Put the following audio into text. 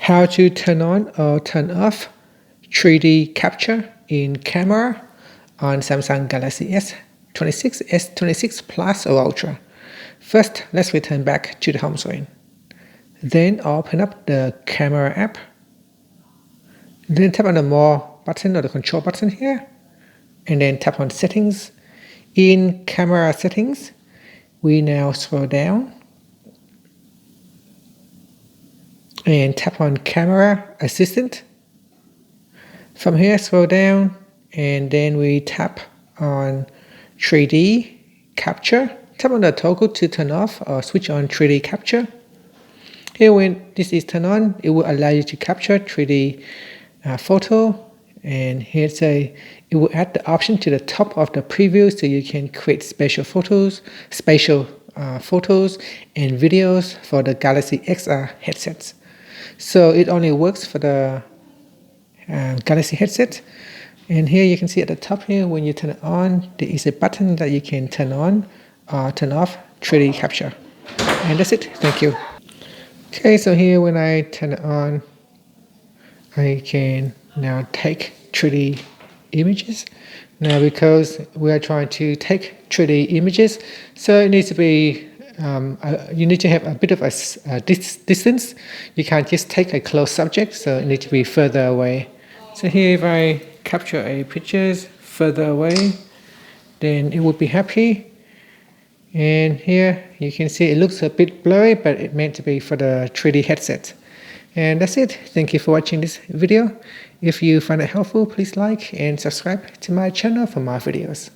How to turn on or turn off 3D capture in camera on Samsung Galaxy S26, S26 Plus or Ultra. First, let's return back to the home screen. Then open up the camera app. Then tap on the More button or the Control button here. And then tap on Settings. In Camera Settings, we now scroll down and tap on Camera Assistant. From here, scroll down and then we tap on 3D capture. Tap on the toggle to turn off or switch on 3D capture. Here, when this is turned on, it will allow you to capture 3D photo. And here it will add the option to the top of the preview so you can create spatial photos and videos for the Galaxy XR headsets. So it only works for the Galaxy headset. And here you can see at the top here, when you turn it on, there is a button that you can turn on or turn off 3D capture. And that's it. Thank you. Okay, so here when I turn it on, I can now take 3D images. Now because we are trying to take 3D images, so it needs to be, you need to have a bit of a distance. You can't just take a close subject, so it needs to be further away. So here if I capture a picture further away, then it would be happy. And here you can see it looks a bit blurry, but it's meant to be for the 3D headset. And that's it. Thank you for watching this video. If you find it helpful, please like and subscribe to my channel for more videos.